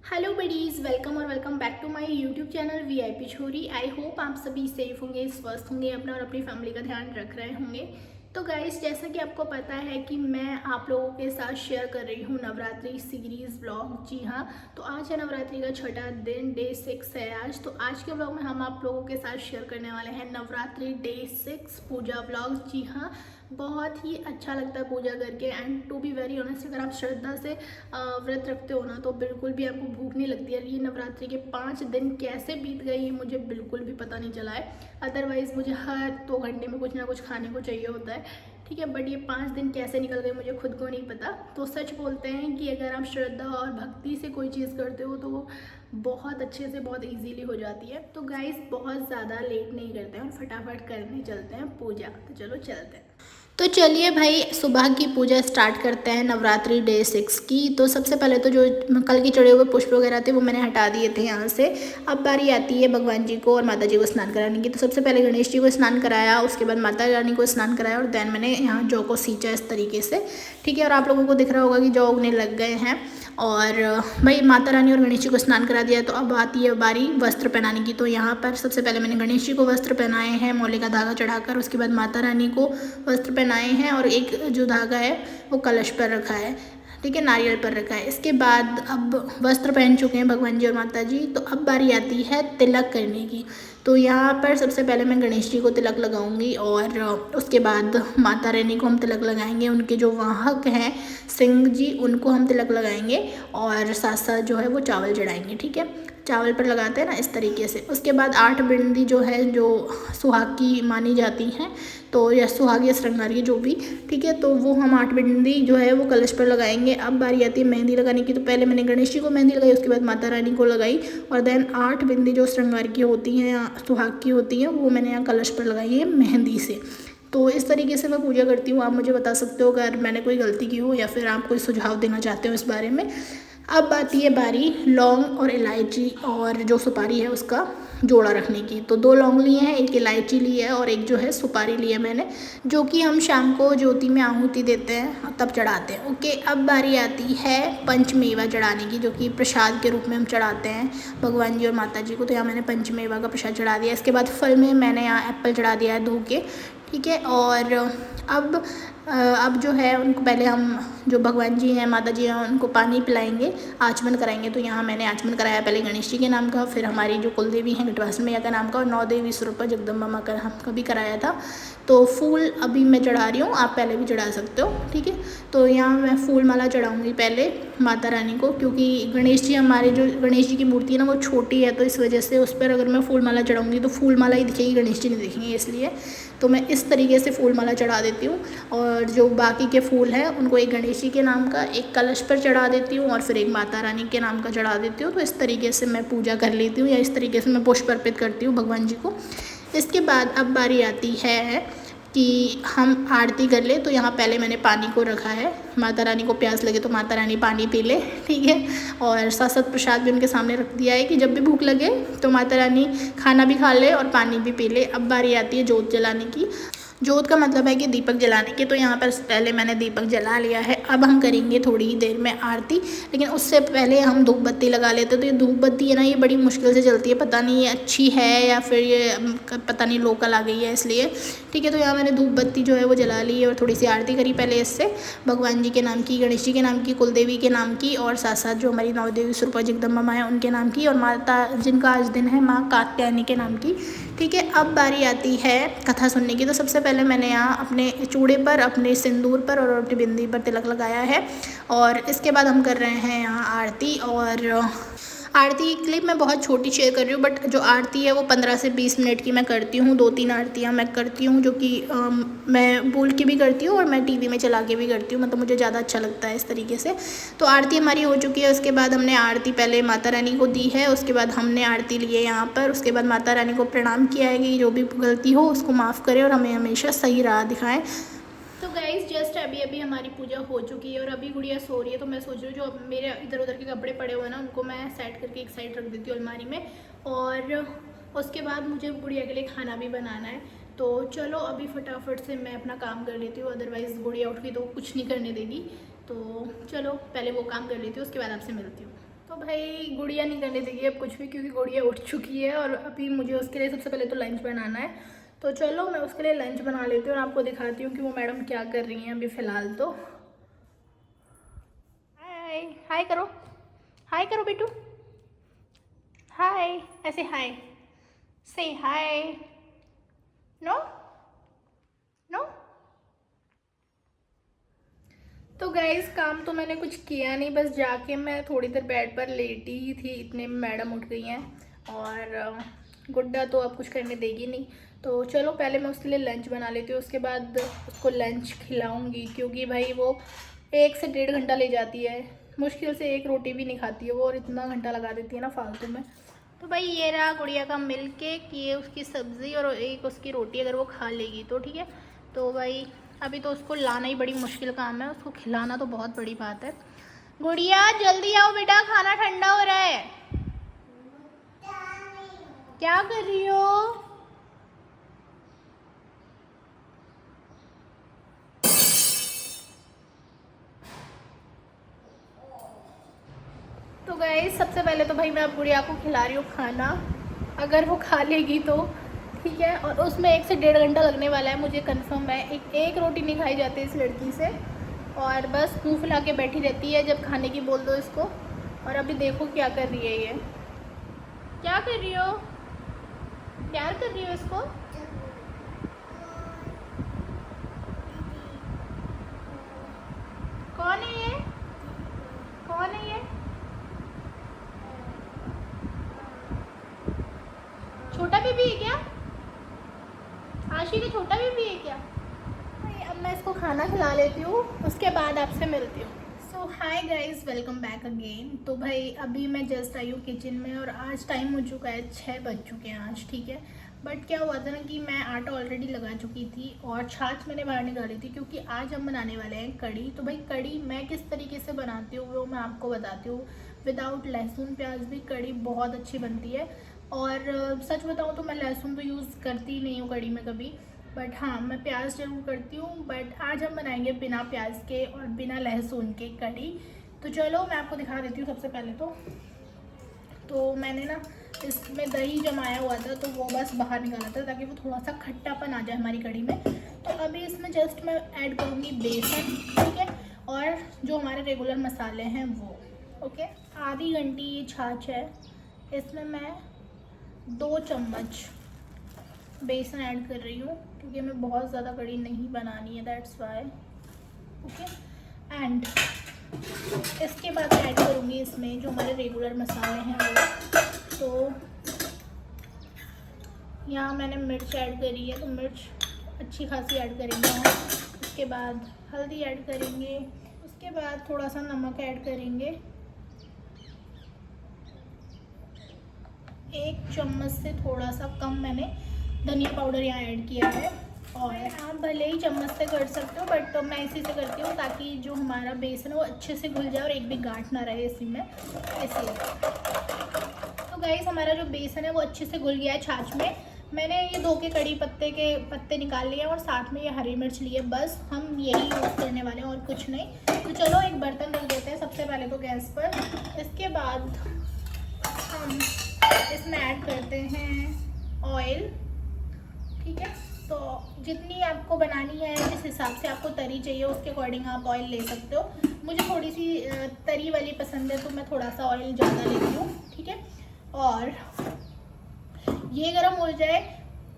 Hello buddies, welcome और welcome back to my YouTube channel VIP छोरी। I hope आप सभी सेफ होंगे, स्वस्थ होंगे, अपना और अपनी फैमिली का ध्यान रख रहे होंगे। तो गाइस, जैसा कि आपको पता है कि मैं आप लोगों के साथ शेयर कर रही हूँ नवरात्रि सीरीज़ व्लॉग। जी हाँ, तो आज है नवरात्रि का छठा दिन, डे 6 है आज। तो आज के व्लॉग में हम आप लोगों के साथ शेयर करने वाले हैं नवरात्रि डे 6 पूजा व्लॉग। जी हाँ, बहुत ही अच्छा लगता है पूजा करके। And to be very honest, अगर आप श्रद्धा से व्रत रखते हो ना तो बिल्कुल भी आपको भूख नहीं लगती है। ये नवरात्रि के 5 दिन कैसे बीत गए ये मुझे बिल्कुल भी पता नहीं चला है। अदरवाइज़ मुझे हर 2 घंटे में कुछ ना कुछ खाने को चाहिए होता है, ठीक है। बट ये 5 दिन कैसे निकल गए मुझे खुद को नहीं पता। तो सच बोलते हैं कि अगर आप श्रद्धा और भक्ति से कोई चीज़ करते हो तो वो बहुत अच्छे से, बहुत इजीली हो जाती है। तो गाइस, बहुत ज़्यादा लेट नहीं करते हैं और फटाफट करने चलते हैं पूजा। तो चलो चलते हैं। तो चलिए भाई, सुबह की पूजा स्टार्ट करते हैं नवरात्रि डे 6 की। तो सबसे पहले तो जो कल की चढ़े हुए पुष्प वगैरह थे वो मैंने हटा दिए थे यहाँ से। अब बारी आती है भगवान जी को और माता जी को स्नान कराने की। तो सबसे पहले गणेश जी को स्नान कराया, उसके बाद माता रानी को स्नान कराया और देन मैंने यहाँ जौ को सींचा इस तरीके से, ठीक है। और आप लोगों को दिख रहा होगा कि जौ उगने लग गए हैं। और भाई माता रानी और गणेश जी को स्नान करा दिया। तो अब आती है बारी वस्त्र पहनाने की। तो यहाँ पर सबसे पहले मैंने गणेश जी को वस्त्र पहनाए हैं मौले का धागा चढ़ाकर। उसके बाद माता रानी को वस्त्र पहनाए हैं और एक जो धागा है वो कलश पर रखा है, ठीक है, नारियल पर रखा है। इसके बाद अब वस्त्र पहन चुके हैं भगवान जी और माता जी। तो अब बारी आती है तिलक करने की। तो यहाँ पर सबसे पहले मैं गणेश जी को तिलक लगाऊंगी और उसके बाद माता रानी को हम तिलक लगाएंगे। उनके जो वाहक हैं सिंह जी, उनको हम तिलक लगाएंगे और साथ साथ जो है वो चावल चढ़ाएंगे, ठीक है। चावल पर लगाते हैं ना, इस तरीके से। उसके बाद 8 बिंदी जो है, जो सुहाग की मानी जाती हैं, तो या सुहाग या श्रृंगार की जो भी, ठीक है। तो वो हम 8 बिंदी जो है वो कलश पर लगाएंगे। अब बारी आती है मेहंदी लगाने की। तो पहले मैंने गणेश जी को मेहंदी लगाई, उसके बाद माता रानी को लगाई और देन 8 बिंदी जो श्रृंगार की होती हैं या सुहाग की होती हैं वो मैंने यहाँ कलश पर लगाई है मेहंदी से। तो इस तरीके से मैं पूजा करती हूँ। आप मुझे बता सकते हो अगर मैंने कोई गलती की हो या फिर आप कोई सुझाव देना चाहते हो इस बारे में। अब आती है बारी लौंग और इलायची और जो सुपारी है उसका जोड़ा रखने की। तो 2 लौंग लिए हैं, एक इलायची ली है और एक जो है सुपारी ली है मैंने, जो कि हम शाम को ज्योति में आहुति देते हैं तब चढ़ाते हैं। ओके, अब बारी आती है पंचमेवा चढ़ाने की, जो कि प्रसाद के रूप में हम चढ़ाते हैं भगवान जी और माता जी को। तो यहाँ मैंने पंचमेवा का प्रसाद चढ़ा दिया। इसके बाद फल में मैंने यहाँ एप्पल चढ़ा दिया है धो के, ठीक है। और अब जो है उनको पहले हम, जो भगवान जी हैं माता जी हैं, उनको पानी पिलाएंगे, आचमन कराएंगे। तो यहाँ मैंने आचमन कराया पहले गणेश जी के नाम का, फिर हमारी जो कुल देवी हैं घटवासन मैया का नाम का और 9 देवी स्वरूपा जगदम्बा माँ का नाम का भी कराया था। तो फूल अभी मैं चढ़ा रही हूँ, आप पहले भी चढ़ा सकते हो, ठीक है। तो यहाँ मैं फूल माला चढ़ाऊँगी पहले माता रानी को, क्योंकि गणेश जी, हमारे जो गणेश जी की मूर्ति है ना वो छोटी है, तो इस वजह से उस पर अगर मैं फूल माला चढ़ाऊँगी तो फूल माला ही दिखेगी, गणेश जी नहीं दिखेंगे, इसलिए तो मैं इस तरीके से फूल माला चढ़ा देती हूँ। और जो बाकी के फूल हैं उनको एक गणेश जी के नाम का, एक कलश पर चढ़ा देती हूँ और फिर एक माता रानी के नाम का चढ़ा देती हूँ। तो इस तरीके से मैं पूजा कर लेती हूँ या इस तरीके से मैं पुष्प अर्पित करती हूँ भगवान जी को। इसके बाद अब बारी आती है कि हम आरती कर ले। तो यहाँ पहले मैंने पानी को रखा है, माता रानी को प्यास लगे तो माता रानी पानी पी ले, ठीक है। और साथ साथ प्रसाद भी उनके सामने रख दिया है कि जब भी भूख लगे तो माता रानी खाना भी खा ले और पानी भी पी ले। अब बारी आती है जोत जलाने की। जोत का मतलब है कि दीपक जलाने के। तो यहाँ पर पहले मैंने दीपक जला लिया है। अब हम करेंगे थोड़ी ही देर में आरती, लेकिन उससे पहले हम धूप बत्ती लगा लेते हैं। तो ये धूप बत्ती है ना, ये बड़ी मुश्किल से जलती है, पता नहीं ये अच्छी है या फिर ये पता नहीं लोकल आ गई है इसलिए, ठीक है। तो यहाँ मैंने धूप बत्ती जो है वो जला ली है और थोड़ी सी आरती करी पहले इससे, भगवान जी के नाम की, गणेश जी के नाम की, कुलदेवी के नाम की और साथ साथ जो हमारी 9 देवी स्वरूपा जगदम्बा माँ है उनके नाम की और माता जिनका आज दिन है माँ कात्यायनी के नाम की, ठीक है। अब बारी आती है कथा सुनने की। तो सबसे पहले मैंने यहाँ अपने चूड़े पर, अपने सिंदूर पर और अपनी बिंदी पर तिलक लगाया है और इसके बाद हम कर रहे हैं यहाँ आरती। और आरती की क्लिप मैं बहुत छोटी शेयर कर रही हूँ, बट जो आरती है वो 15 से 20 मिनट की मैं करती हूँ। 2-3 आरतियाँ मैं करती हूँ, जो कि मैं बोल के भी करती हूँ और मैं टीवी में चला के भी करती हूँ, मतलब मुझे ज़्यादा अच्छा लगता है इस तरीके से। तो आरती हमारी हो चुकी है। उसके बाद हमने आरती पहले माता रानी को दी है, उसके बाद हमने आरती ली है यहाँ पर। उसके बाद माता रानी को प्रणाम किया है कि जो भी गलती हो उसको माफ़ करे और हमें हमेशा सही राह दिखाएं। तो गाइज, जस्ट अभी अभी हमारी पूजा हो चुकी है और अभी गुड़िया सो रही है। तो मैं सोच रही हूँ जो मेरे इधर उधर के कपड़े पड़े हुए हैं ना उनको मैं सेट करके एक साइड रख देती हूँ अलमारी में। और उसके बाद मुझे गुड़िया के लिए खाना भी बनाना है। तो चलो अभी फटाफट से मैं अपना काम कर लेती हूँ, अदरवाइज़ गुड़िया उठ गई तो कुछ नहीं करने देगी। तो चलो पहले वो काम कर लेती हूँ, उसके बाद आपसे मिलती हूँ। तो भाई गुड़िया नहीं करने देगी अब कुछ भी, क्योंकि गुड़िया उठ चुकी है और अभी मुझे उसके लिए सबसे पहले तो लंच बनाना है। तो चलो मैं उसके लिए लंच बना लेती हूँ और आपको दिखाती हूँ कि वो मैडम क्या कर रही हैं अभी फ़िलहाल। तो हाय हाय करो, हाय करो बेटू, हाय, ऐसे हाय, से हाय, नो नो। तो गाइस काम तो मैंने कुछ किया नहीं, बस जाके मैं थोड़ी देर बेड पर लेटी ही थी, इतने में मैडम उठ गई हैं। और गुड्डा तो अब कुछ करने देगी नहीं, तो चलो पहले मैं उसके लिए लंच बना लेती हूँ, उसके बाद उसको लंच खिलाऊंगी, क्योंकि भाई वो 1 से 1.5 घंटा ले जाती है, मुश्किल से एक रोटी भी नहीं खाती है वो, और इतना घंटा लगा देती है ना फालतू में। तो भाई ये रहा गुड़िया का मिल्क केक, ये उसकी सब्ज़ी और एक उसकी रोटी, अगर वो खा लेगी तो ठीक है। तो भाई अभी तो उसको लाना ही बड़ी मुश्किल काम है, उसको खिलाना तो बहुत बड़ी बात है। गुड़िया जल्दी आओ बेटा, खाना ठंडा हो रहा है। क्या कर रही हो? तो गाइस सबसे पहले तो भाई मैं अब गुड़िया को खिला रही हूँ खाना, अगर वो खा लेगी तो ठीक है। और उसमें 1 से 1.5 घंटा लगने वाला है, मुझे कंफर्म है। एक रोटी नहीं खाई जाती इस लड़की से, और बस मुँह फुला के बैठी रहती है जब खाने की बोल दो इसको। और अभी देखो क्या कर रही है, ये क्या कर रही हो? प्यार कर रही हो इसको? कौन है ये? कौन है ये? छोटा बेबी है क्या? आशी का छोटा बेबी है क्या? अब मैं इसको खाना खिला लेती हूँ, उसके बाद आपसे मिलती हूँ। So hi guys, welcome back again. तो भाई अभी मैं जस्ट आई हूँ किचन में, और आज टाइम हो चुका है 6 बज चुके हैं आज, ठीक है। बट क्या हुआ था ना कि मैं आटा ऑलरेडी लगा चुकी थी और छाछ मैंने बाहर निकाली थी, क्योंकि आज हम बनाने वाले हैं कड़ी। तो भाई कड़ी मैं किस तरीके से बनाती हूँ वो मैं आपको बताती हूँ। विदाउट लहसुन प्याज भी कड़ी बहुत अच्छी बनती है। और सच बताऊँ तो मैं लहसुन तो यूज़ करती नहीं हूँ कड़ी में कभी, बट हाँ मैं प्याज ज़रूर करती हूँ। बट आज हम बनाएंगे बिना प्याज के और बिना लहसुन के कड़ी। तो चलो मैं आपको दिखा देती हूँ। सबसे पहले तो मैंने ना इसमें दही जमाया हुआ था, तो वो बस बाहर निकाला था ताकि वो थोड़ा सा खट्टापन आ जाए हमारी कड़ी में। तो अभी इसमें जस्ट मैं ऐड करूँगी बेसन, ठीक है, और जो हमारे रेगुलर मसाले हैं वो। ओके, आधी घंटी ये छाछ है, इसमें मैं 2 चम्मच बेसन ऐड कर रही हूँ, क्योंकि हमें बहुत ज़्यादा कड़ी नहीं बनानी है, दैट्स वाई। ओके, एंड इसके बाद ऐड करूँगी इसमें जो हमारे रेगुलर मसाले हैं वो। तो यहाँ मैंने मिर्च ऐड करी है, तो मिर्च अच्छी खासी ऐड करेंगे हम। उसके बाद हल्दी ऐड करेंगे, उसके बाद थोड़ा सा नमक ऐड करेंगे, 1 चम्मच से थोड़ा सा कम मैंने धनिया पाउडर यहाँ ऐड किया है। और आप भले ही चम्मच से कर सकते हो, बट तो मैं इसी से करती हूँ ताकि जो हमारा बेसन है वो अच्छे से घुल जाए और एक भी गांठ ना रहे इसी में, इसलिए। तो गाइस हमारा जो बेसन है वो अच्छे से घुल गया है छाछ में। मैंने ये 2 के कड़ी पत्ते के पत्ते निकाल लिए और साथ में ये हरी मिर्च लिए, बस हम यही यूज़ करने वाले हैं और कुछ नहीं। तो चलो एक बर्तन रख देते हैं सबसे पहले तो गैस पर। इसके बाद हम इसमें ऐड करते हैं ऑयल, ठीक है। तो जितनी आपको बनानी है, जिस हिसाब से आपको तरी चाहिए उसके अकॉर्डिंग आप ऑयल ले सकते हो। मुझे थोड़ी सी तरी वाली पसंद है, तो मैं थोड़ा सा ऑयल ज़्यादा लेती हूँ, ठीक है। और ये गर्म हो जाए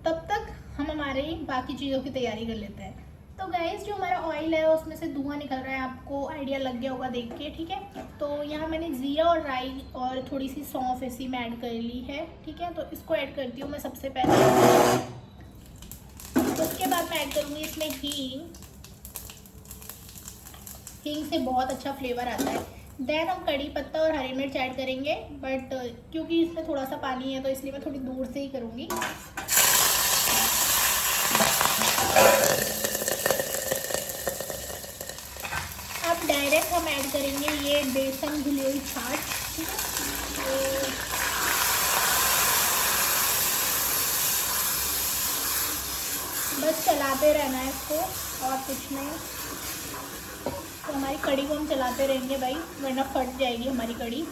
तब तक हम हमारी बाकी चीज़ों की तैयारी कर लेते हैं। तो गाइस जो हमारा ऑयल है उसमें से धुआं निकल रहा है, आपको आइडिया लग गया होगा देख के, ठीक है। तो यहाँ मैंने जीरा और राई और थोड़ी सी सौंफ इसी में ऐड कर ली है, ठीक है। तो इसको ऐड करती हूँ मैं सबसे पहले। उसके बाद मैं ऐड करूँगी इसमें हींग। हींग से बहुत अच्छा फ्लेवर आता है। देन हम कड़ी पत्ता और हरी मिर्च ऐड करेंगे, बट क्योंकि इसमें थोड़ा सा पानी है तो इसलिए मैं थोड़ी दूर से ही करूँगी। अब डायरेक्ट हम ऐड करेंगे ये बेसन घुली हुई छाछ, ठीक है। बस चलाते रहना है इसको और कुछ नहीं। तो हमारी कड़ी को हम चलाते रहेंगे भाई, वरना फट जाएगी हमारी कड़ी।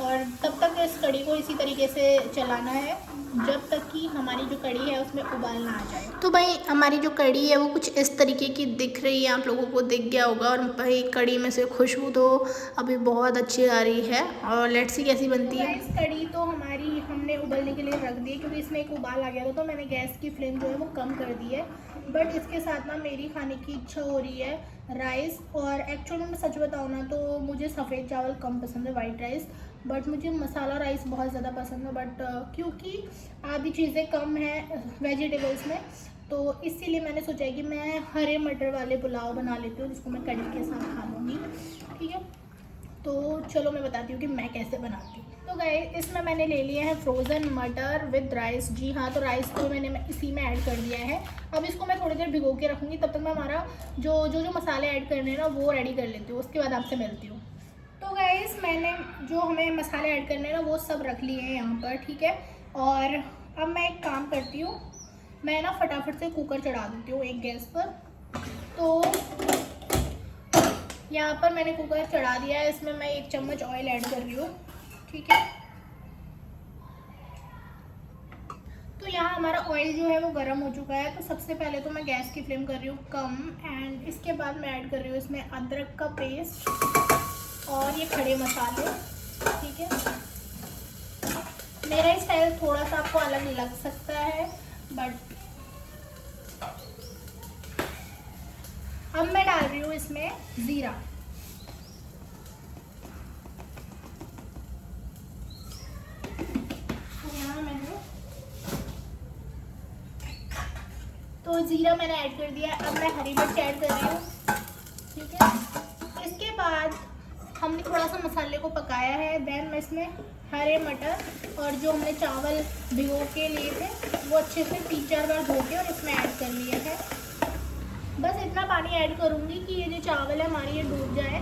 और तब तक इस कढ़ी को इसी तरीके से चलाना है जब तक कि हमारी जो कढ़ी है उसमें उबाल ना आ जाए। तो भाई हमारी जो कढ़ी है वो कुछ इस तरीके की दिख रही है, आप लोगों को दिख गया होगा। और भाई कढ़ी में से खुशबू तो अभी बहुत अच्छी आ रही है और लेट्स सी कैसी बनती है। इस कढ़ी तो हमारी हमने उबलने के लिए रख दी है क्योंकि इसमें एक उबाल आ गया था, तो मैंने गैस की फ्लेम जो है वो कम कर दी है। बट इसके साथ ना मेरी खाने की इच्छा हो रही है राइस। और एक्चुअली मैं सच बताऊँ ना तो मुझे सफ़ेद चावल कम पसंद है, वाइट राइस, बट मुझे मसाला राइस बहुत ज़्यादा पसंद है। बट क्योंकि आधी चीज़ें कम हैं वेजिटेबल्स में, तो इसीलिए मैंने सोचा है कि मैं हरे मटर वाले पुलाव बना लेती हूँ जिसको मैं कढ़ी के साथ खा लूँगी। ठीक है, तो चलो मैं बताती हूँ कि मैं कैसे बनाती हूँ। तो गाइस इसमें मैंने ले लिए हैं फ्रोज़न मटर विद राइस। जी हाँ, तो राइस को मैंने इसी में ऐड कर दिया है। अब इसको मैं थोड़ी देर भिगो के रखूँगी, तब तक मैं हमारा जो मसाले ऐड करने हैं ना वो रेडी कर लेती हूँ, उसके बाद आपसे मिलती हूँ। तो गाइस मैंने जो हमें मसाले ऐड करने हैं ना वो सब रख लिए हैं यहाँ पर। ठीक है, और अब मैं एक काम करती हूँ, मैं ना फटाफट से कुकर चढ़ा देती हूँ एक गैस पर। तो यहाँ पर मैंने कुकर चढ़ा दिया है, इसमें मैं 1 चम्मच ऑयल ऐड कर रही हूँ। ठीक है, तो यहाँ हमारा ऑयल जो है वो गर्म हो चुका है। तो सबसे पहले तो मैं गैस की फ्लेम कर रही हूँ कम, एंड इसके बाद मैं ऐड कर रही हूँ इसमें अदरक का पेस्ट और ये खड़े मसाले। ठीक है, मेरा स्टाइल थोड़ा सा आपको अलग लग सकता है, बट अब मैं डाल रही हूँ इसमें ज़ीरा। तो ज़ीरा मैंने ऐड कर दिया। अब मैं हरी मिर्च ऐड कर रही हूँ। ठीक है, इसके बाद हमने थोड़ा सा मसाले को पकाया है, देन मैं इसमें हरे मटर और जो हमने चावल भिगो के लिए थे वो अच्छे से 3-4 बार धो के और इसमें ऐड कर लिया है। बस इतना पानी ऐड करूँगी कि ये जो चावल है हमारी ये डूब जाए।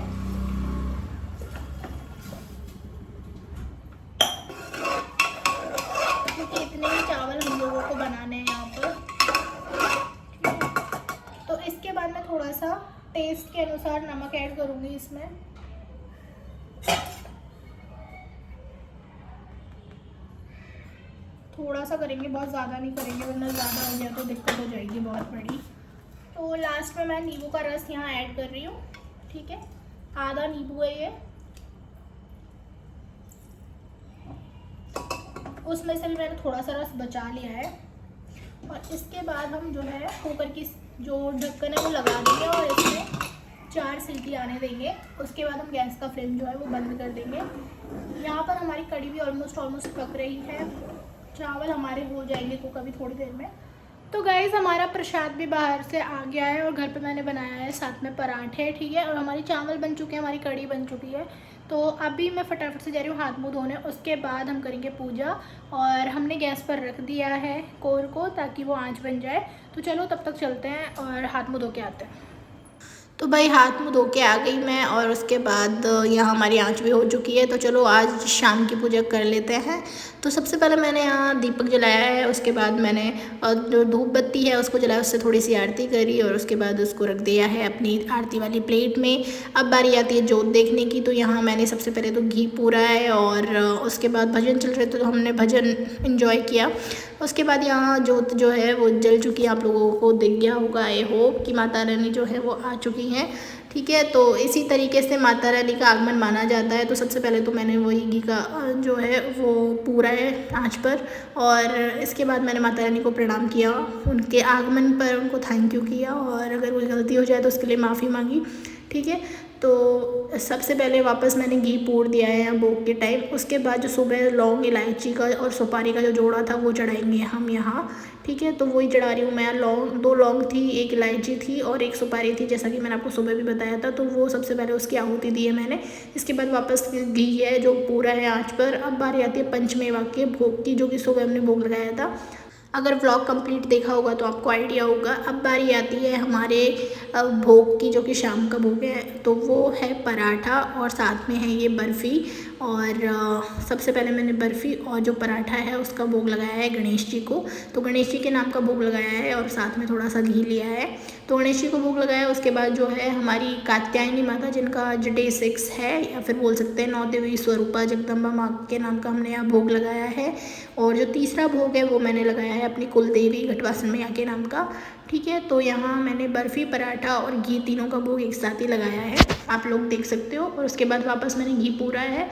क्योंकि इतने ही चावल हम लोगों को बनाने हैं यहाँ पर। तो इसके बाद मैं थोड़ा सा टेस्ट के अनुसार नमक ऐड करूँगी इसमें। थोड़ा सा करेंगे, बहुत ज़्यादा नहीं करेंगे वरना ज़्यादा हो गया तो दिक्कत हो जाएगी बहुत बड़ी। तो लास्ट में मैं नींबू का रस यहाँ ऐड कर रही हूँ। ठीक है, आधा नींबू है ये, उसमें से भी मैंने थोड़ा सा रस बचा लिया है। और इसके बाद हम जो है कुकर की जो ढक्कन है वो लगा देंगे और इसमें 4 सीटी आने देंगे। उसके बाद हम गैस का फ्लेम जो है वो बंद कर देंगे। यहाँ पर हमारी कढ़ी भी ऑलमोस्ट पक रही है, चावल हमारे हो जाएंगे कुक अभी थोड़ी देर में। तो गाइज़ हमारा प्रसाद भी बाहर से आ गया है और घर पे मैंने बनाया है साथ में पराठे। ठीक है, और हमारी चावल बन चुके हैं, हमारी कढ़ी बन चुकी है। तो अभी मैं फटाफट से जा रही हूँ हाथ मुँह धोने, उसके बाद हम करेंगे पूजा। और हमने गैस पर रख दिया है कोर को ताकि वो आँच बन जाए। तो चलो तब तक चलते हैं और हाथ मुँह धो के आते हैं। तो भाई हाथ मुँह धो के आ गई मैं और उसके बाद यहाँ हमारी आँच भी हो चुकी है। तो चलो आज शाम की पूजा कर लेते हैं। तो सबसे पहले मैंने यहाँ दीपक जलाया है, उसके बाद मैंने जो धूप बत्ती है उसको जलाया, उससे थोड़ी सी आरती करी और उसके बाद उसको रख दिया है अपनी आरती वाली प्लेट में। अब बारी आती है जोत देखने की। तो यहाँ मैंने सबसे पहले तो घी पूरा है और उसके बाद भजन चल रहे थे तो हमने भजन इन्जॉय किया। उसके बाद यहाँ जोत जो है वो जल चुकी है, आप लोगों को दिख गया होगा आई होप कि माता रानी जो है वो आ चुकी हैं। ठीक है, तो इसी तरीके से माता रानी का आगमन माना जाता है। तो सबसे पहले तो मैंने वही घी का जो है वो पूरा है आँच पर, और इसके बाद मैंने माता रानी को प्रणाम किया, उनके आगमन पर उनको थैंक यू किया और अगर कोई गलती हो जाए तो उसके लिए माफ़ी मांगी। ठीक है, तो सबसे पहले वापस मैंने घी पूर दिया है भोग के टाइम। उसके बाद जो सुबह लौंग इलायची का और सुपारी का जो जोड़ा था वो चढ़ाएंगे हम यहाँ। ठीक है, तो वही चढ़ा रही हूँ मैं। लौंग 2 लौंग थी, 1 इलायची थी और 1 सुपारी थी, जैसा कि मैंने आपको सुबह भी बताया था। तो वो सबसे पहले उसकी आहुति दी है मैंने। इसके बाद वापस घी है जो पूरा है आँच पर। अब बारी आती है पंचमेवा के भोग की, जो कि सुबह हमने भोग लगाया था। अगर व्लॉग कंप्लीट देखा होगा तो आपको आइडिया होगा। अब बारी आती है हमारे भोग की, जो कि शाम का भोग है। तो वो है पराठा और साथ में है ये बर्फ़ी और सबसे पहले मैंने बर्फ़ी और जो पराठा है उसका भोग लगाया है गणेश जी को। तो गणेश जी के नाम का भोग लगाया है और साथ में थोड़ा सा घी लिया है। तो गणेश जी को भोग लगाया। उसके बाद जो है हमारी कात्यायनी माता, जिनका आज डे 6 है या फिर बोल सकते हैं 9 देवी स्वरूपा जगदम्बा माँ के नाम का हमने यहाँ भोग लगाया है। और जो तीसरा भोग है वो मैंने लगाया है अपनी कुल देवी घटवासन मैया के नाम का। ठीक है, तो यहाँ मैंने बर्फ़ी, पराठा और घी तीनों का भोग एक साथ ही लगाया है, आप लोग देख सकते हो। और उसके बाद वापस मैंने घी पूरा है।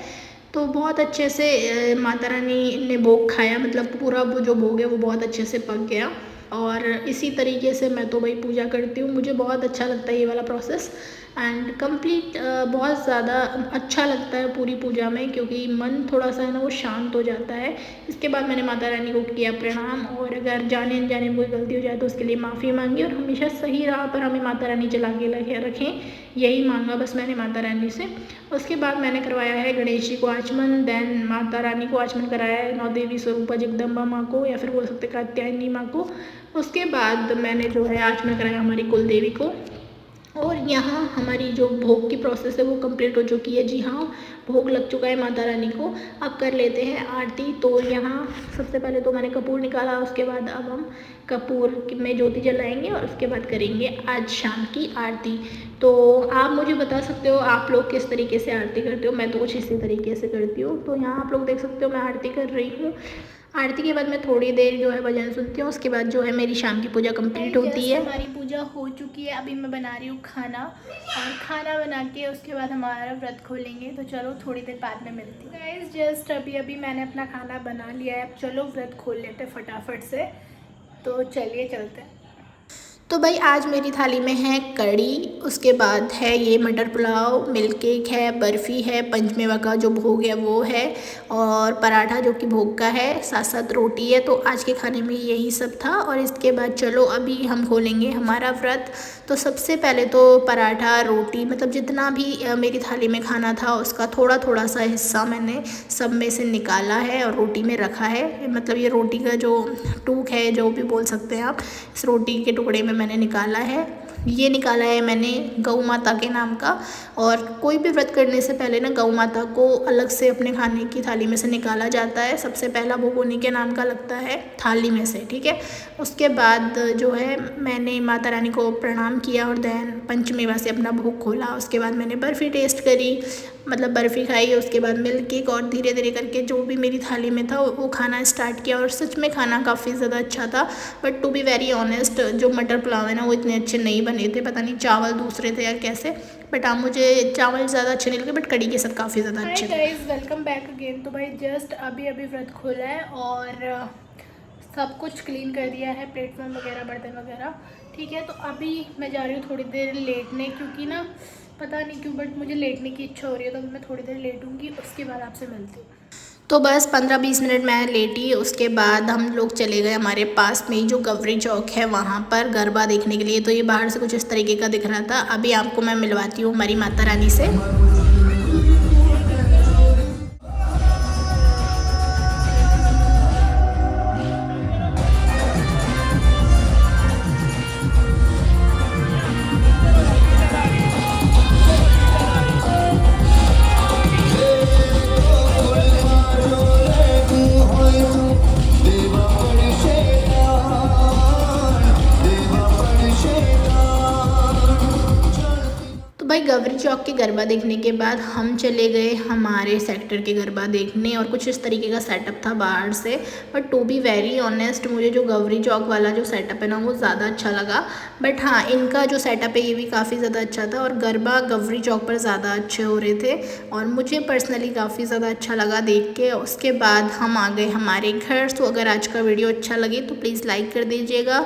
तो बहुत अच्छे से माता रानी ने भोग खाया, मतलब पूरा वो जो भोग है वो बहुत अच्छे से पक गया। और इसी तरीके से मैं तो भाई पूजा करती हूँ। मुझे बहुत अच्छा लगता है ये वाला प्रोसेस एंड कंप्लीट बहुत ज़्यादा अच्छा लगता है पूरी पूजा में, क्योंकि मन थोड़ा सा है ना वो शांत हो जाता है। इसके बाद मैंने माता रानी को किया प्रणाम, और अगर जाने अनजाने में कोई गलती हो जाए तो उसके लिए माफ़ी मांगी, और हमेशा सही राह पर हमें माता रानी चला के रखें, यही मांगा बस मैंने माता रानी से। उसके बाद मैंने करवाया है गणेश जी को आचमन, देन माता रानी को आचमन कराया है 9 देवी स्वरूपा जगदम्बा माँ को, या फिर बोल सकते कात्यायनी माँ को। उसके बाद मैंने जो है आचमन कराया हमारी कुल देवी को। और यहाँ हमारी जो भोग की प्रोसेस है वो कंप्लीट हो चुकी है। जी हाँ, भोग लग चुका है माता रानी को। अब कर लेते हैं आरती। तो यहाँ सबसे पहले तो मैंने कपूर निकाला, उसके बाद अब हम कपूर में ज्योति जलाएंगे और उसके बाद करेंगे आज शाम की आरती। तो आप मुझे बता सकते हो आप लोग किस तरीके से आरती करते हो। मैं तो कुछ इसी तरीके से करती हूँ। तो यहाँ आप लोग देख सकते हो मैं आरती कर रही हूँ। आरती के बाद मैं थोड़ी देर जो है भजन सुनती हूँ। उसके बाद जो है मेरी शाम की पूजा कंप्लीट होती है। हमारी पूजा हो चुकी है। अभी मैं बना रही हूँ खाना, और खाना बना के उसके बाद हमारा व्रत खोलेंगे। तो चलो थोड़ी देर बाद में मिलती हूँ। गाइस जस्ट अभी मैंने अपना खाना बना लिया है। अब चलो व्रत खोल लेते हैं फटाफट से। तो चलिए चलते हैं। तो भाई आज मेरी थाली में है कढ़ी, उसके बाद है ये मटर पुलाव, मिल्क केक है, बर्फ़ी है, पंचमेवा का जो भोग है वो है, और पराठा जो कि भोग का है, साथ साथ रोटी है। तो आज के खाने में यही सब था। और इसके बाद चलो अभी हम खोलेंगे हमारा व्रत। तो सबसे पहले तो पराठा, रोटी, मतलब जितना भी मेरी थाली में खाना था उसका थोड़ा थोड़ा सा हिस्सा मैंने सब में से निकाला है और रोटी में रखा है। मतलब ये रोटी का जो टूक है, जो भी बोल सकते हैं आप, इस रोटी के टुकड़े में मैंने निकाला है। ये निकाला है मैंने गौ माता के नाम का। और कोई भी व्रत करने से पहले ना गौ माता को अलग से अपने खाने की थाली में से निकाला जाता है। सबसे पहला भोग उन्हीं के नाम का लगता है थाली में से, ठीक है। उसके बाद जो है मैंने माता रानी को प्रणाम किया और देन पंचमेवा से अपना भोग खोला। उसके बाद मैंने बर्फ़ी टेस्ट करी, मतलब बर्फ़ी खाई। उसके बाद मिल्क केक, और धीरे धीरे करके जो भी मेरी थाली में था वो खाना स्टार्ट किया। और सच में खाना काफ़ी ज़्यादा अच्छा था। But to be very honest, जो मटर पुलाव है ना वो इतने अच्छे नहीं बने थे। पता नहीं चावल दूसरे थे या कैसे, बट हाँ मुझे चावल ज़्यादा अच्छे नहीं लगे, बट कढ़ी के साथ काफ़ी ज़्यादा अच्छे थे। Guys welcome back again. तो भाई जस्ट अभी व्रत खोला है और सब कुछ क्लीन कर दिया है, प्लेटफॉर्म वगैरह, बर्तन वगैरह, ठीक है। तो अभी मैं जा रही हूँ थोड़ी देर लेटने, क्योंकि ना पता नहीं क्यों बट मुझे लेटने की इच्छा हो रही है। तो मैं थोड़ी देर लेटूंगी, उसके बाद आपसे मिलती हूँ। तो बस 15-20 मिनट मैं लेटी। उसके बाद हम लोग चले गए हमारे पास में ही जो गवरी चौक है वहाँ पर गरबा देखने के लिए। तो ये बाहर से कुछ इस तरीके का दिख रहा था। अभी आपको मैं मिलवाती हूँ हमारी माता रानी से। भाई गवरी चौक के गरबा देखने के बाद हम चले गए हमारे सेक्टर के गरबा देखने, और कुछ इस तरीके का सेटअप था बाहर से। But to be very honest मुझे जो गवरी चौक वाला जो सेटअप है ना वो ज़्यादा अच्छा लगा। बट हाँ इनका जो सेटअप है ये भी काफ़ी ज़्यादा अच्छा था, और गरबा गवरी चौक पर ज़्यादा अच्छे हो रहे थे और मुझे पर्सनली काफ़ी ज़्यादा अच्छा लगा देख के। उसके बाद हम आ गए हमारे घर। तो अगर आज का वीडियो अच्छा लगे तो प्लीज़ लाइक कर दीजिएगा।